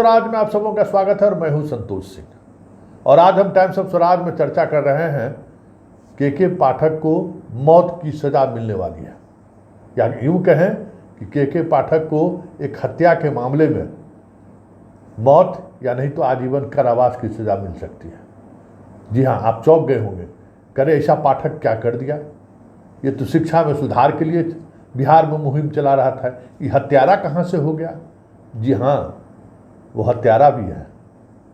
स्वराज में आप सबों का स्वागत है और मैं हूं संतोष सिंह। और आज हम टाइम्स ऑफ स्वराज में चर्चा कर रहे हैं के पाठक को मौत की सजा मिलने वाली है, या यूं कहें कि के पाठक को एक हत्या के मामले में मौत या नहीं तो आजीवन कारावास की सजा मिल सकती है। जी हाँ, आप चौंक गए होंगे, करे ऐसा पाठक क्या कर दिया? ये तो शिक्षा में सुधार के लिए बिहार में मुहिम चला रहा था, ये हत्यारा कहाँ से हो गया? जी हाँ, वो हत्यारा भी है,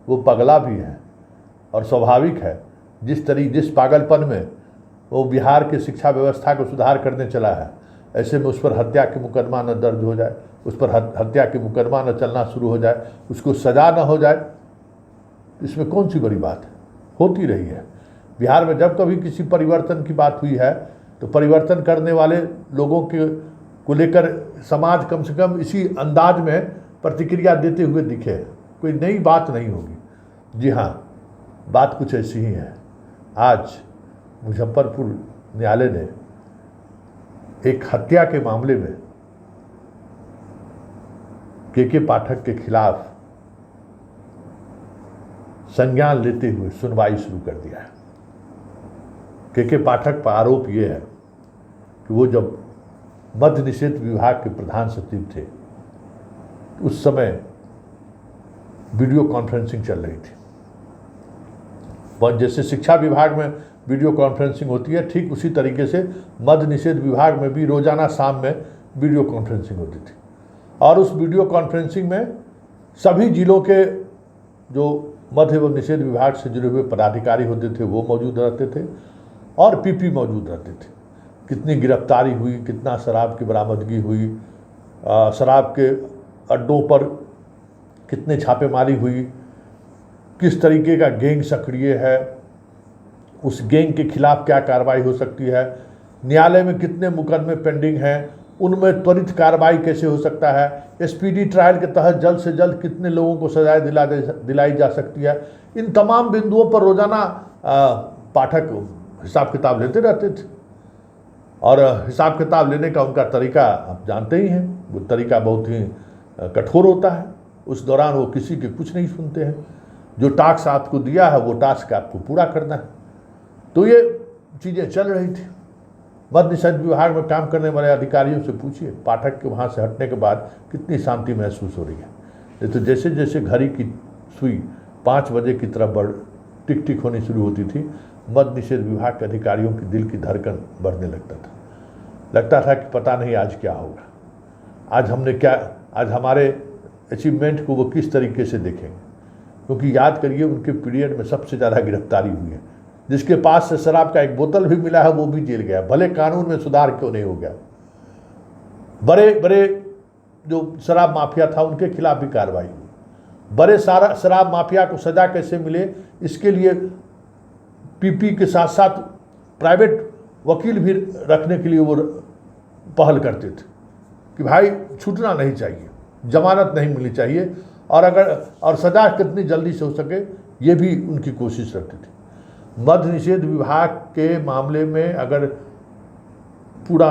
वो पगला भी है। और स्वाभाविक है, जिस पागलपन में वो बिहार के शिक्षा व्यवस्था को सुधार करने चला है, ऐसे में उस पर हत्या की मुकदमा न दर्ज हो जाए, उस पर हत्या की मुकदमा न चलना शुरू हो जाए, उसको सजा न हो जाए, इसमें कौन सी बड़ी बात है? होती रही है बिहार में। जब कभी किसी परिवर्तन की बात हुई है तो परिवर्तन करने वाले लोगों को लेकर समाज कम से कम इसी अंदाज में प्रतिक्रिया देते हुए दिखे, कोई नई बात नहीं होगी। जी हाँ, बात कुछ ऐसी ही है। आज मुजफ्फरपुर न्यायालय ने एक हत्या के मामले में के पाठक के खिलाफ संज्ञान लेते हुए सुनवाई शुरू कर दिया है। के पाठक पर आरोप यह है कि वो जब मद्य निषेध विभाग के प्रधान सचिव थे, उस समय वीडियो कॉन्फ्रेंसिंग चल रही थी। जैसे शिक्षा विभाग में वीडियो कॉन्फ्रेंसिंग होती है, ठीक उसी तरीके से मद्य निषेध विभाग में भी रोजाना शाम में वीडियो कॉन्फ्रेंसिंग होती थी। और उस वीडियो कॉन्फ्रेंसिंग में सभी जिलों के जो मद्य एवं निषेध विभाग से जुड़े हुए पदाधिकारी होते थे वो मौजूद रहते थे, और पीपी मौजूद रहते थे। कितनी गिरफ्तारी हुई, कितना शराब की बरामदगी हुई, शराब के अड्डों पर कितने छापेमारी हुई, किस तरीके का गैंग सक्रिय है, उस गैंग के खिलाफ क्या कार्रवाई हो सकती है, न्यायालय में कितने मुकदमे पेंडिंग हैं, उनमें त्वरित कार्रवाई कैसे हो सकता है, स्पीडी ट्रायल के तहत जल्द से जल्द कितने लोगों को सजाएं दिलाई जा सकती है। इन तमाम बिंदुओं पर रोजाना पाठक हिसाब किताब लेते रहते थे। और हिसाब किताब लेने का उनका तरीका आप जानते ही हैं, वो तरीका बहुत ही कठोर होता है। उस दौरान वो किसी के कुछ नहीं सुनते हैं। जो टास्क आपको दिया है वो टास्क आपको पूरा करना है। तो ये चीज़ें चल रही थी। मद्य निषेध विभाग में काम करने वाले अधिकारियों से पूछिए, पाठक के वहाँ से हटने के बाद कितनी शांति महसूस हो रही है। ये तो जैसे जैसे घड़ी की सुई 5 बजे की तरफ टिक टिक होनी शुरू होती थी, मद्य निषेध विभाग के अधिकारियों की दिल की धड़कन बढ़ने लगता था कि पता नहीं आज क्या होगा, आज हमारे अचीवमेंट को वो किस तरीके से देखेंगे। क्योंकि याद करिए, उनके पीरियड में सबसे ज़्यादा गिरफ्तारी हुई है। जिसके पास से शराब का एक बोतल भी मिला है वो भी जेल गया, भले कानून में सुधार क्यों नहीं हो गया। बड़े बड़े जो शराब माफिया था उनके खिलाफ भी कार्रवाई हुई। बड़े शराब माफिया को सजा कैसे मिले, इसके लिए पीपी के साथ साथ प्राइवेट वकील भी रखने के लिए वो पहल करते थे कि भाई छूटना नहीं चाहिए, जमानत नहीं मिलनी चाहिए, और सजा कितनी जल्दी से हो सके ये भी उनकी कोशिश रखते थे। मद्य निषेध विभाग के मामले में अगर पूरा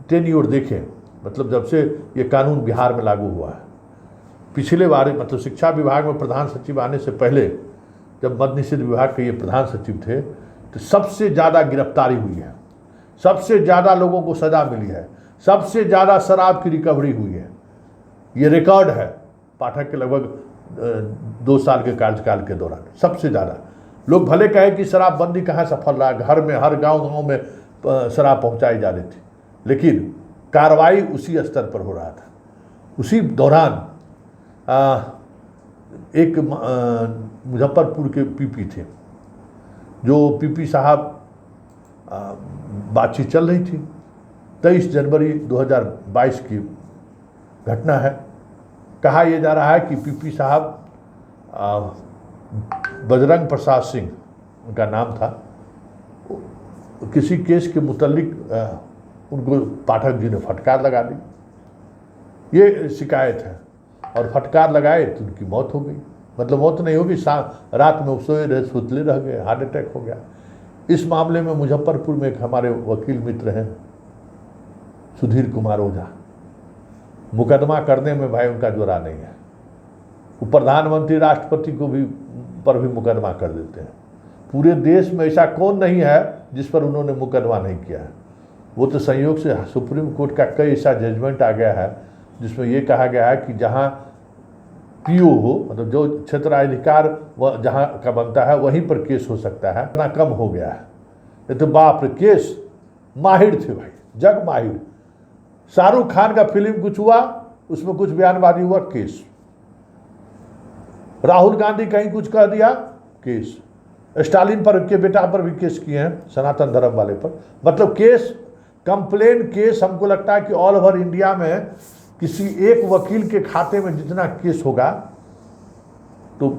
टेन्योर देखें, मतलब जब से ये कानून बिहार में लागू हुआ है, पिछले बार मतलब शिक्षा विभाग में प्रधान सचिव आने से पहले जब मद्य निषेध विभाग के ये प्रधान सचिव थे तो सबसे ज़्यादा गिरफ्तारी हुई है, सबसे ज़्यादा लोगों को सजा मिली है, सबसे ज़्यादा शराब की रिकवरी हुई है। ये रिकॉर्ड है पाठक के लगभग 2 साल के कार्यकाल के दौरान। सबसे ज़्यादा लोग भले कहे कि शराबबंदी कहाँ सफल रहा, घर में हर गांव में शराब पहुंचाई जा रही थी, लेकिन कार्रवाई उसी स्तर पर हो रहा था। उसी दौरान एक मुजफ्फरपुर के पीपी थे, जो पीपी साहब बातचीत चल रही थी, 23 जनवरी 2022 की घटना है। कहा यह जा रहा है कि पीपी साहब बजरंग प्रसाद सिंह उनका नाम था, किसी केस के मुतल्लिक उनको पाठक जी ने फटकार लगा दी, ये शिकायत है। और फटकार लगाए तो उनकी मौत हो गई। मतलब मौत नहीं होगी, रात में सोए रहे, सुतले रह गए, हार्ट अटैक हो गया। इस मामले में मुजफ्फरपुर में एक हमारे वकील मित्र हैं सुधीर कुमार ओझा, मुकदमा करने में भाई उनका जोरा नहीं है। वो प्रधानमंत्री राष्ट्रपति को भी पर भी मुकदमा कर देते हैं। पूरे देश में ऐसा कौन नहीं है जिस पर उन्होंने मुकदमा नहीं किया है। वो तो संयोग से सुप्रीम कोर्ट का कई ऐसा जजमेंट आ गया है जिसमें ये कहा गया है कि जहाँ पीओ हो, मतलब जो क्षेत्राधिकार वह जहाँ का बनता है वहीं पर केस हो सकता है, इतना कम हो गया है। ये तो बाप रे, केस माहिर थे भाई, जग माहिर। शाहरुख खान का फिल्म कुछ हुआ, उसमें कुछ बयानबाजी हुआ, केस। राहुल गांधी कहीं कुछ कह दिया, केस। स्टालिन पर के बेटा पर भी केस किए हैं, सनातन धर्म वाले पर। मतलब केस, कंप्लेन केस। हमको लगता है कि ऑल ओवर इंडिया में किसी एक वकील के खाते में जितना केस होगा, तो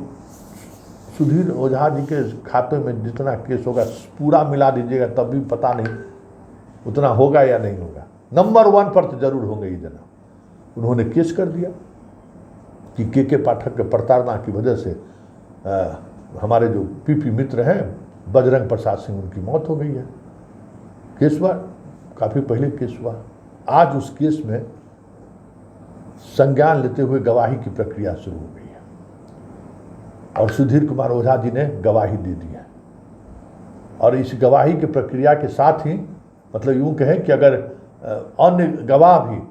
सुधीर ओझा जी के खाते में जितना केस होगा पूरा मिला दीजिएगा तब भी पता नहीं उतना होगा या नहीं होगा। नंबर 1 पर तो जरूर होंगे ही जना। उन्होंने केस कर दिया कि के पाठक के प्रताड़ना की वजह से हमारे जो पीपी मित्र हैं बजरंग प्रसाद सिंह, उनकी मौत हो गई है। केस हुआ, काफ़ी पहले केस हुआ। आज उस केस में संज्ञान लेते हुए गवाही की प्रक्रिया शुरू हो गई है और सुधीर कुमार ओझा जी ने गवाही दे दी है। और इस गवाही की प्रक्रिया के साथ ही, मतलब यूँ कहें कि अगर अन्य गवाह भी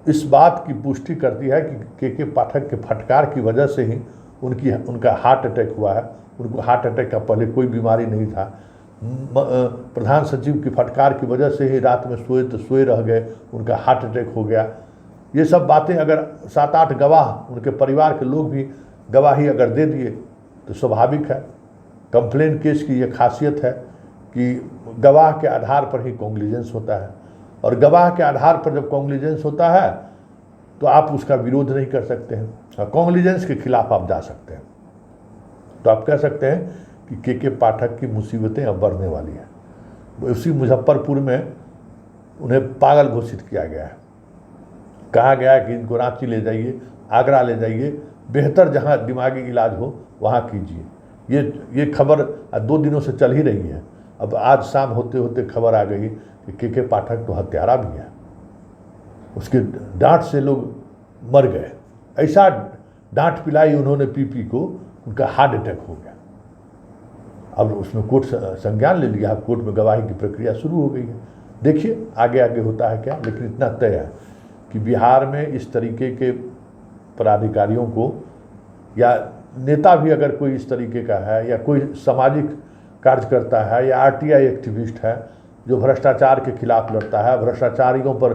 इस बात की पुष्टि करती है कि के पाठक के फटकार की वजह से ही उनका हार्ट अटैक हुआ है। उनको हार्ट अटैक का पहले कोई बीमारी नहीं था। प्रधान सचिव की फटकार की वजह से ही रात में सोए रह गए, उनका हार्ट अटैक हो गया। ये सब बातें अगर 7-8 गवाह, उनके परिवार के लोग भी गवाही अगर दे दिए तो स्वाभाविक है। कंप्लेन केस की ये खासियत है कि गवाह के आधार पर ही कॉन्ग्लिजेंस होता है, और गवाह के आधार पर जब कॉन्ग्लिजेंस होता है तो आप उसका विरोध नहीं कर सकते हैं। कॉन्ग्लिजेंस के खिलाफ आप जा सकते हैं। तो आप कह सकते हैं कि के पाठक की मुसीबतें अब बढ़ने वाली है। उसी मुजफ्फरपुर में उन्हें पागल घोषित किया गया है। कहा गया है कि इनको रांची ले जाइए, आगरा ले जाइए, बेहतर जहां दिमागी इलाज हो वहां कीजिए। ये खबर 2 दिनों से चल ही रही है। अब आज शाम होते होते खबर आ गई कि के पाठक तो हत्यारा भी है। उसके डांट से लोग मर गए। ऐसा डांट पिलाई उन्होंने पीपी को, उनका हार्ट अटैक हो गया। अब उसमें कोर्ट संज्ञान ले लिया, कोर्ट में गवाही की प्रक्रिया शुरू हो गई है। देखिए आगे आगे होता है क्या। लेकिन इतना तय है कि बिहार में इस तरीके के पदाधिकारियों को, या नेता भी अगर कोई इस तरीके का है, या कोई सामाजिक कार्यकर्ता है, या आरटीआई एक्टिविस्ट है जो भ्रष्टाचार के खिलाफ लड़ता है, भ्रष्टाचारियों पर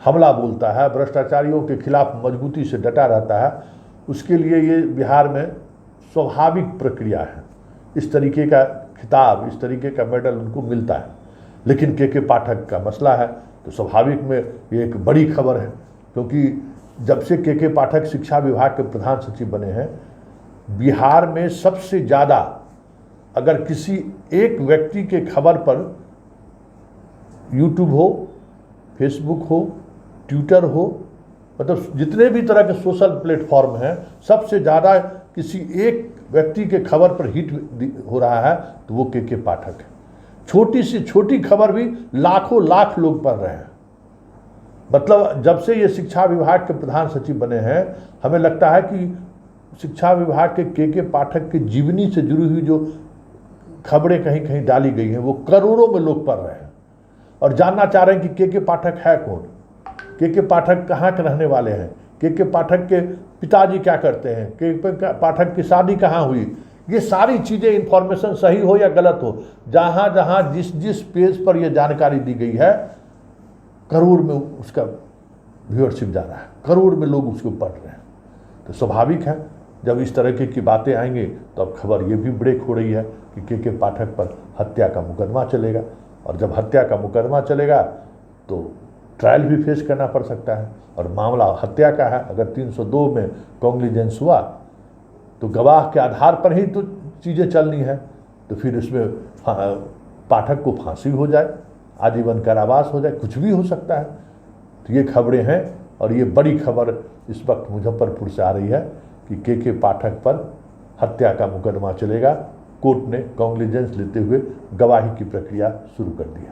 हमला बोलता है, भ्रष्टाचारियों के खिलाफ मजबूती से डटा रहता है, उसके लिए ये बिहार में स्वाभाविक प्रक्रिया है। इस तरीके का खिताब, इस तरीके का मेडल उनको मिलता है। लेकिन के पाठक का मसला है तो स्वाभाविक में ये एक बड़ी खबर है, क्योंकि जब से के पाठक शिक्षा विभाग के प्रधान सचिव बने हैं, बिहार में सबसे ज़्यादा अगर किसी एक व्यक्ति के खबर पर यूट्यूब हो, फेसबुक हो, ट्विटर हो, मतलब जितने भी तरह के सोशल प्लेटफॉर्म हैं, सबसे ज़्यादा किसी एक व्यक्ति के खबर पर हिट हो रहा है तो वो के पाठक है। छोटी सी छोटी खबर भी लाखों लाख लोग पढ़ रहे हैं। मतलब जब से ये शिक्षा विभाग के प्रधान सचिव बने हैं, हमें लगता है कि शिक्षा विभाग के पाठक की जीवनी से जुड़ी हुई जो खबरें कहीं कहीं डाली गई हैं वो करोड़ों में लोग पढ़ रहे हैं और जानना चाह रहे हैं कि के पाठक है कौन, के पाठक कहाँ के रहने वाले हैं, के पाठक के पिताजी क्या करते हैं, के पाठक की शादी कहाँ हुई। ये सारी चीज़ें, इंफॉर्मेशन सही हो या गलत हो, जहाँ जहाँ जिस पेज पर ये जानकारी दी गई है, करोड़ में उसका व्यूअरशिप जा रहा है, करोड़ में लोग उसको पढ़ रहे हैं। तो स्वाभाविक है जब इस तरह की बातें आएंगी तो अब खबर ये भी ब्रेक हो रही है कि के पाठक पर हत्या का मुकदमा चलेगा, और जब हत्या का मुकदमा चलेगा तो ट्रायल भी फेस करना पड़ सकता है। और मामला हत्या का है, अगर 302 में कॉन्ग्लिजेंस हुआ तो गवाह के आधार पर ही तो चीज़ें चलनी है, तो फिर उसमें पाठक को फांसी हो जाए, आजीवन कारावास हो जाए, कुछ भी हो सकता है। तो ये खबरें हैं, और ये बड़ी खबर इस वक्त मुजफ्फरपुर से आ रही है कि के पाठक पर हत्या का मुकदमा चलेगा। कोर्ट ने कॉन्ग्लिजेंस लेते हुए गवाही की प्रक्रिया शुरू कर दी है।